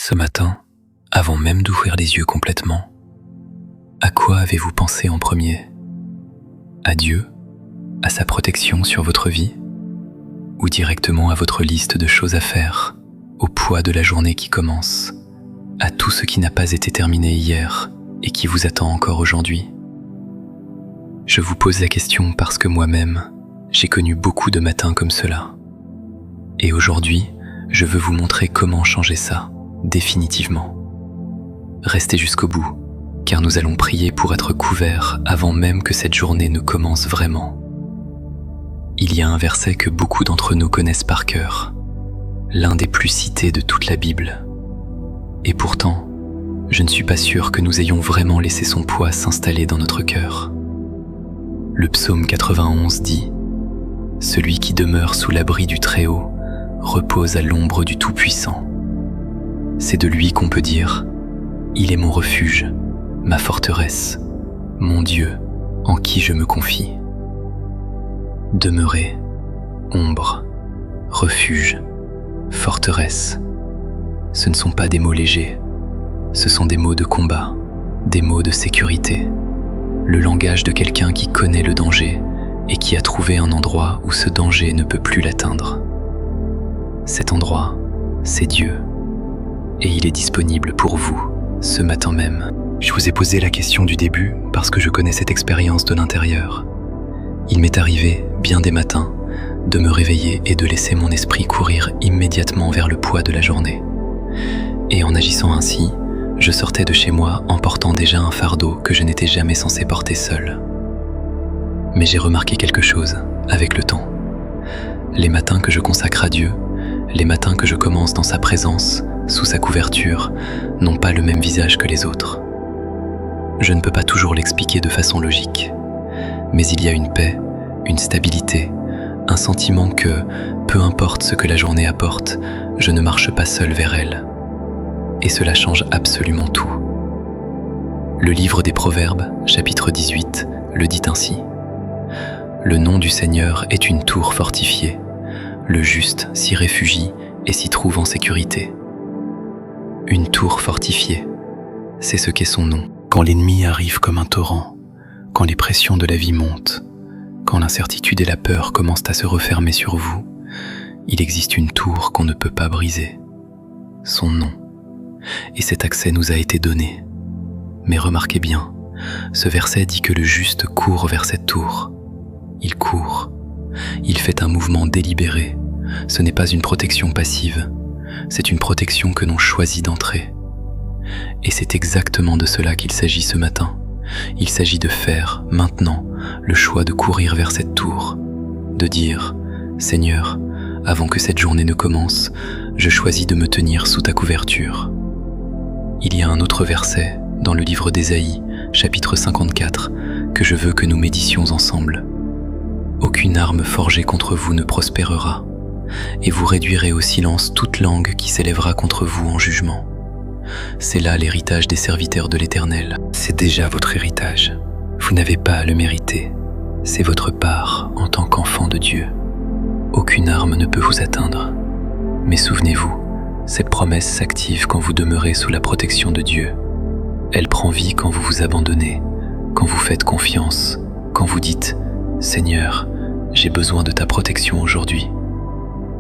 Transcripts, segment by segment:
Ce matin, avant même d'ouvrir les yeux complètement, à quoi avez-vous pensé en premier? À Dieu? À sa protection sur votre vie? Ou directement à votre liste de choses à faire, au poids de la journée qui commence, à tout ce qui n'a pas été terminé hier et qui vous attend encore aujourd'hui? Je vous pose la question parce que moi-même, j'ai connu beaucoup de matins comme cela. Et aujourd'hui, je veux vous montrer comment changer ça, définitivement. Restez jusqu'au bout, car nous allons prier pour être couverts avant même que cette journée ne commence vraiment. Il y a un verset que beaucoup d'entre nous connaissent par cœur, l'un des plus cités de toute la Bible. Et pourtant, je ne suis pas sûr que nous ayons vraiment laissé son poids s'installer dans notre cœur. Le psaume 91 dit « Celui qui demeure sous l'abri du Très-Haut repose à l'ombre du Tout-Puissant. » C'est de lui qu'on peut dire « Il est mon refuge, ma forteresse, mon Dieu, en qui je me confie. » Demeurer, ombre, refuge, forteresse, ce ne sont pas des mots légers, ce sont des mots de combat, des mots de sécurité, le langage de quelqu'un qui connaît le danger et qui a trouvé un endroit où ce danger ne peut plus l'atteindre. Cet endroit, c'est Dieu, et il est disponible pour vous, ce matin même. Je vous ai posé la question du début parce que je connais cette expérience de l'intérieur. Il m'est arrivé, bien des matins, de me réveiller et de laisser mon esprit courir immédiatement vers le poids de la journée. Et en agissant ainsi, je sortais de chez moi en portant déjà un fardeau que je n'étais jamais censé porter seul. Mais j'ai remarqué quelque chose avec le temps. Les matins que je consacre à Dieu, les matins que je commence dans sa présence, sous sa couverture, n'ont pas le même visage que les autres. Je ne peux pas toujours l'expliquer de façon logique, mais il y a une paix, une stabilité, un sentiment que, peu importe ce que la journée apporte, je ne marche pas seul vers elle. Et cela change absolument tout. Le livre des Proverbes, chapitre 18, le dit ainsi. Le nom du Seigneur est une tour fortifiée. Le juste s'y réfugie et s'y trouve en sécurité. Une tour fortifiée, c'est ce qu'est son nom. Quand l'ennemi arrive comme un torrent, quand les pressions de la vie montent, quand l'incertitude et la peur commencent à se refermer sur vous, il existe une tour qu'on ne peut pas briser. Son nom. Et cet accès nous a été donné. Mais remarquez bien, ce verset dit que le juste court vers cette tour. Il court. Il fait un mouvement délibéré. Ce n'est pas une protection passive. C'est une protection que l'on choisit d'entrer. Et c'est exactement de cela qu'il s'agit ce matin. Il s'agit de faire, maintenant, le choix de courir vers cette tour. De dire, Seigneur, avant que cette journée ne commence, je choisis de me tenir sous ta couverture. Il y a un autre verset, dans le livre d'Ésaïe, chapitre 54, que je veux que nous méditions ensemble. Aucune arme forgée contre vous ne prospérera, et vous réduirez au silence toute langue qui s'élèvera contre vous en jugement. C'est là l'héritage des serviteurs de l'Éternel. C'est déjà votre héritage. Vous n'avez pas à le mériter. C'est votre part en tant qu'enfant de Dieu. Aucune arme ne peut vous atteindre. Mais souvenez-vous, cette promesse s'active quand vous demeurez sous la protection de Dieu. Elle prend vie quand vous vous abandonnez, quand vous faites confiance, quand vous dites « Seigneur, j'ai besoin de ta protection aujourd'hui ».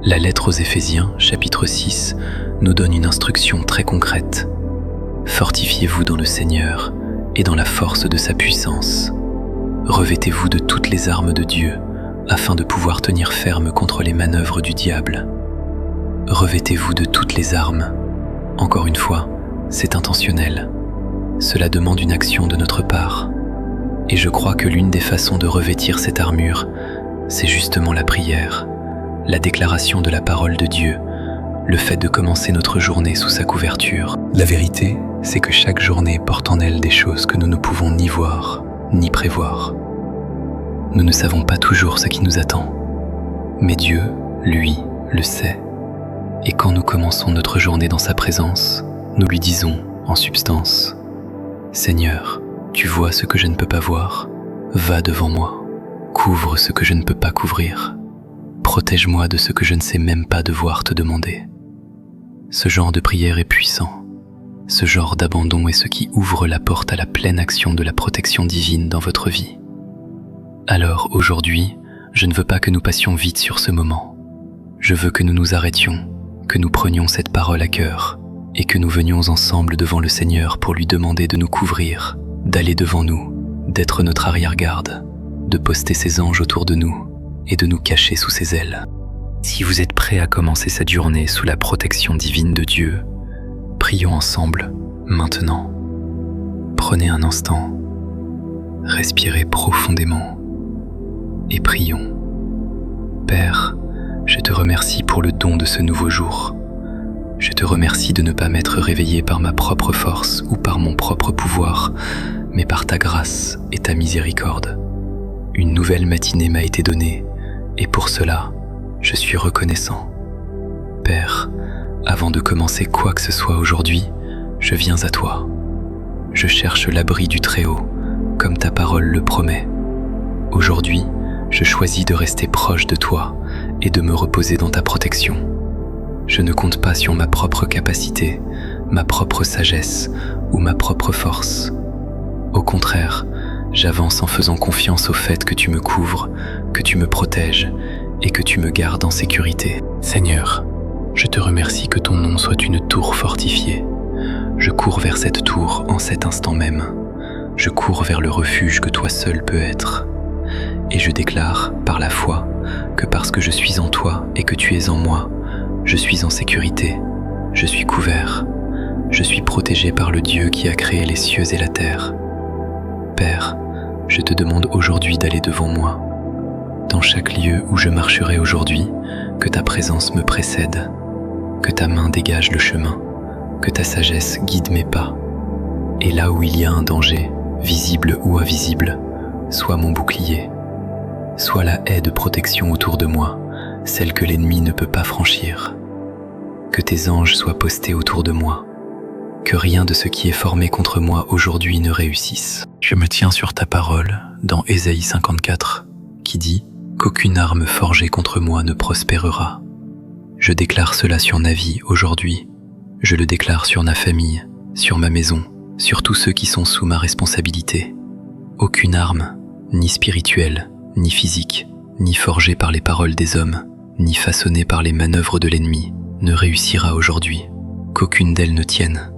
La lettre aux Éphésiens, chapitre 6, nous donne une instruction très concrète. Fortifiez-vous dans le Seigneur et dans la force de sa puissance. Revêtez-vous de toutes les armes de Dieu afin de pouvoir tenir ferme contre les manœuvres du diable. Revêtez-vous de toutes les armes. Encore une fois, c'est intentionnel. Cela demande une action de notre part. Et je crois que l'une des façons de revêtir cette armure, c'est justement la prière. La déclaration de la parole de Dieu, le fait de commencer notre journée sous sa couverture. La vérité, c'est que chaque journée porte en elle des choses que nous ne pouvons ni voir, ni prévoir. Nous ne savons pas toujours ce qui nous attend, mais Dieu, lui, le sait. Et quand nous commençons notre journée dans sa présence, nous lui disons, en substance, « Seigneur, tu vois ce que je ne peux pas voir, va devant moi, couvre ce que je ne peux pas couvrir. Protège-moi de ce que je ne sais même pas devoir te demander. » Ce genre de prière est puissant. Ce genre d'abandon est ce qui ouvre la porte à la pleine action de la protection divine dans votre vie. Alors aujourd'hui, je ne veux pas que nous passions vite sur ce moment. Je veux que nous nous arrêtions, que nous prenions cette parole à cœur et que nous venions ensemble devant le Seigneur pour lui demander de nous couvrir, d'aller devant nous, d'être notre arrière-garde, de poster ses anges autour de nous et de nous cacher sous ses ailes. Si vous êtes prêt à commencer cette journée sous la protection divine de Dieu, prions ensemble, maintenant. Prenez un instant, respirez profondément et prions. Père, je te remercie pour le don de ce nouveau jour. Je te remercie de ne pas m'être réveillé par ma propre force ou par mon propre pouvoir, mais par ta grâce et ta miséricorde. Une nouvelle matinée m'a été donnée, et pour cela, je suis reconnaissant. Père, avant de commencer quoi que ce soit aujourd'hui, je viens à toi. Je cherche l'abri du Très-Haut, comme ta parole le promet. Aujourd'hui, je choisis de rester proche de toi et de me reposer dans ta protection. Je ne compte pas sur ma propre capacité, ma propre sagesse ou ma propre force. Au contraire, j'avance en faisant confiance au fait que tu me couvres, que tu me protèges et que tu me gardes en sécurité. Seigneur, je te remercie que ton nom soit une tour fortifiée. Je cours vers cette tour en cet instant même. Je cours vers le refuge que toi seul peux être. Et je déclare, par la foi, que parce que je suis en toi et que tu es en moi, je suis en sécurité, je suis couvert, je suis protégé par le Dieu qui a créé les cieux et la terre. Père, je te demande aujourd'hui d'aller devant moi. Dans chaque lieu où je marcherai aujourd'hui, que ta présence me précède, que ta main dégage le chemin, que ta sagesse guide mes pas. Et là où il y a un danger, visible ou invisible, sois mon bouclier. Sois la haie de protection autour de moi, celle que l'ennemi ne peut pas franchir. Que tes anges soient postés autour de moi. Que rien de ce qui est formé contre moi aujourd'hui ne réussisse. Je me tiens sur ta parole dans Ésaïe 54, qui dit qu'aucune arme forgée contre moi ne prospérera. Je déclare cela sur ma vie aujourd'hui. Je le déclare sur ma famille, sur ma maison, sur tous ceux qui sont sous ma responsabilité. Aucune arme, ni spirituelle, ni physique, ni forgée par les paroles des hommes, ni façonnée par les manœuvres de l'ennemi, ne réussira aujourd'hui. Qu'aucune d'elles ne tienne.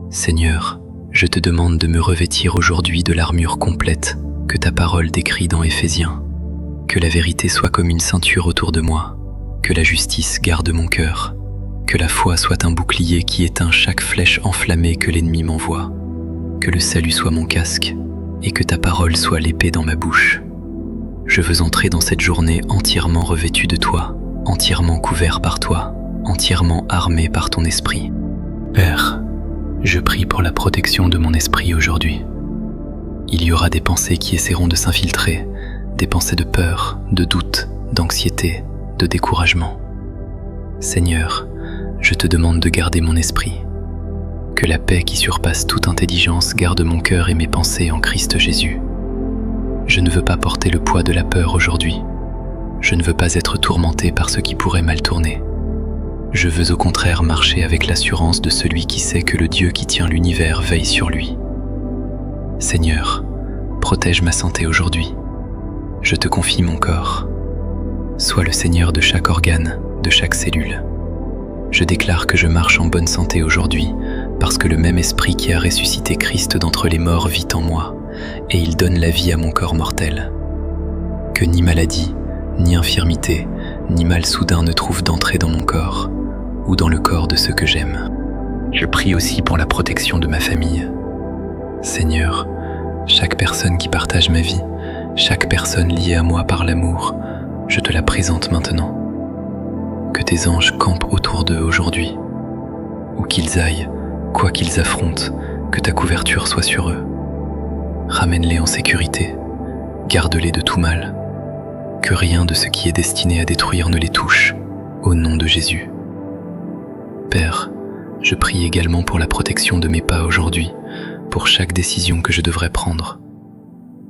Seigneur, je te demande de me revêtir aujourd'hui de l'armure complète que ta parole décrit dans Éphésiens. Que la vérité soit comme une ceinture autour de moi, que la justice garde mon cœur, que la foi soit un bouclier qui éteint chaque flèche enflammée que l'ennemi m'envoie, que le salut soit mon casque et que ta parole soit l'épée dans ma bouche. Je veux entrer dans cette journée entièrement revêtu de toi, entièrement couvert par toi, entièrement armé par ton esprit. Père, je prie pour la protection de mon esprit aujourd'hui. Il y aura des pensées qui essaieront de s'infiltrer, des pensées de peur, de doute, d'anxiété, de découragement. Seigneur, je te demande de garder mon esprit. Que la paix qui surpasse toute intelligence garde mon cœur et mes pensées en Christ Jésus. Je ne veux pas porter le poids de la peur aujourd'hui. Je ne veux pas être tourmenté par ce qui pourrait mal tourner. Je veux au contraire marcher avec l'assurance de celui qui sait que le Dieu qui tient l'univers veille sur lui. Seigneur, protège ma santé aujourd'hui. Je te confie mon corps. Sois le Seigneur de chaque organe, de chaque cellule. Je déclare que je marche en bonne santé aujourd'hui, parce que le même esprit qui a ressuscité Christ d'entre les morts vit en moi, et il donne la vie à mon corps mortel. Que ni maladie, ni infirmité, ni mal soudain ne trouve d'entrée dans mon corps, ou dans le corps de ceux que j'aime. Je prie aussi pour la protection de ma famille. Seigneur, chaque personne qui partage ma vie, chaque personne liée à moi par l'amour, je te la présente maintenant. Que tes anges campent autour d'eux aujourd'hui. Où qu'ils aillent, quoi qu'ils affrontent, que ta couverture soit sur eux. Ramène-les en sécurité, garde-les de tout mal. Que rien de ce qui est destiné à détruire ne les touche, au nom de Jésus. Père, je prie également pour la protection de mes pas aujourd'hui, pour chaque décision que je devrais prendre.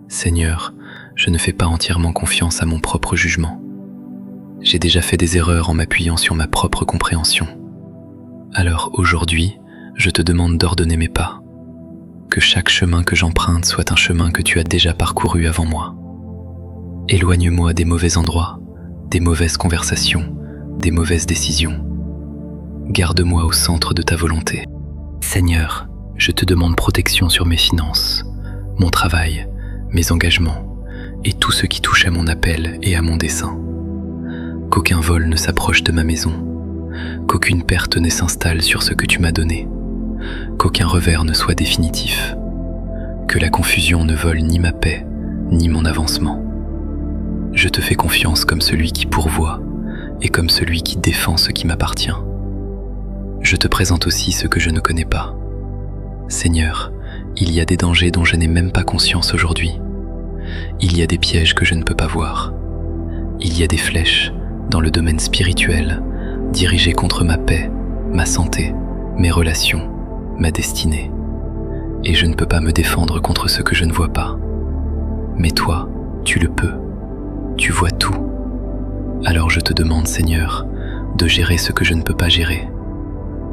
Seigneur, je ne fais pas entièrement confiance à mon propre jugement. J'ai déjà fait des erreurs en m'appuyant sur ma propre compréhension. Alors aujourd'hui, je te demande d'ordonner mes pas. Que chaque chemin que j'emprunte soit un chemin que tu as déjà parcouru avant moi. Éloigne-moi des mauvais endroits, des mauvaises conversations, des mauvaises décisions. Garde-moi au centre de ta volonté. Seigneur, je te demande protection sur mes finances, mon travail, mes engagements et tout ce qui touche à mon appel et à mon dessein. Qu'aucun vol ne s'approche de ma maison, qu'aucune perte ne s'installe sur ce que tu m'as donné, qu'aucun revers ne soit définitif, que la confusion ne vole ni ma paix, ni mon avancement. Je te fais confiance comme celui qui pourvoit et comme celui qui défend ce qui m'appartient. Je te présente aussi ce que je ne connais pas. Seigneur, il y a des dangers dont je n'ai même pas conscience aujourd'hui. Il y a des pièges que je ne peux pas voir. Il y a des flèches, dans le domaine spirituel, dirigées contre ma paix, ma santé, mes relations, ma destinée. Et je ne peux pas me défendre contre ce que je ne vois pas. Mais toi, tu le peux. Tu vois tout. Alors je te demande, Seigneur, de gérer ce que je ne peux pas gérer.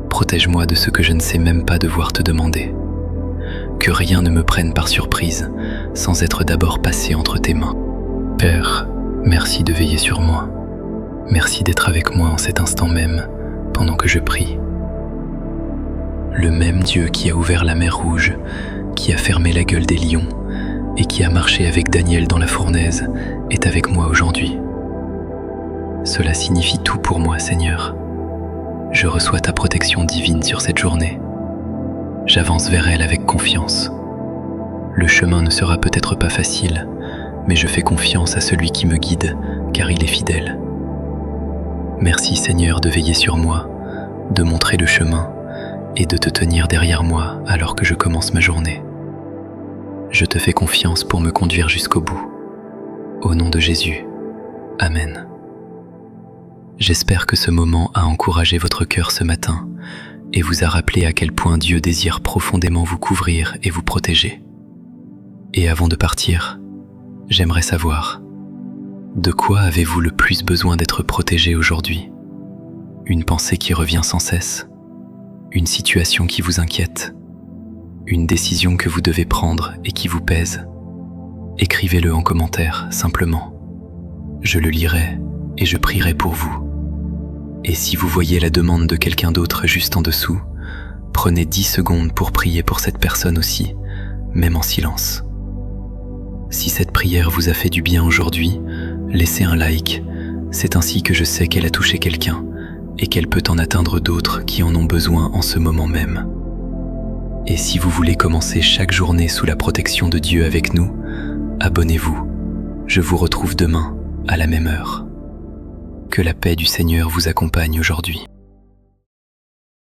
Protège-moi de ce que je ne sais même pas devoir te demander. Que rien ne me prenne par surprise, sans être d'abord passé entre tes mains. Père, merci de veiller sur moi. Merci d'être avec moi en cet instant même, pendant que je prie. Le même Dieu qui a ouvert la mer Rouge, qui a fermé la gueule des lions, et qui a marché avec Daniel dans la fournaise, est avec moi aujourd'hui. Cela signifie tout pour moi, Seigneur. Je reçois ta protection divine sur cette journée. J'avance vers elle avec confiance. Le chemin ne sera peut-être pas facile, mais je fais confiance à celui qui me guide, car il est fidèle. Merci Seigneur de veiller sur moi, de montrer le chemin et de te tenir derrière moi alors que je commence ma journée. Je te fais confiance pour me conduire jusqu'au bout. Au nom de Jésus. Amen. J'espère que ce moment a encouragé votre cœur ce matin et vous a rappelé à quel point Dieu désire profondément vous couvrir et vous protéger. Et avant de partir, j'aimerais savoir, de quoi avez-vous le plus besoin d'être protégé aujourd'hui? Une pensée qui revient sans cesse? Une situation qui vous inquiète? Une décision que vous devez prendre et qui vous pèse? Écrivez-le en commentaire, simplement. Je le lirai et je prierai pour vous. Et si vous voyez la demande de quelqu'un d'autre juste en dessous, prenez 10 secondes pour prier pour cette personne aussi, même en silence. Si cette prière vous a fait du bien aujourd'hui, laissez un like. C'est ainsi que je sais qu'elle a touché quelqu'un et qu'elle peut en atteindre d'autres qui en ont besoin en ce moment même. Et si vous voulez commencer chaque journée sous la protection de Dieu avec nous, abonnez-vous. Je vous retrouve demain, à la même heure. Que la paix du Seigneur vous accompagne aujourd'hui.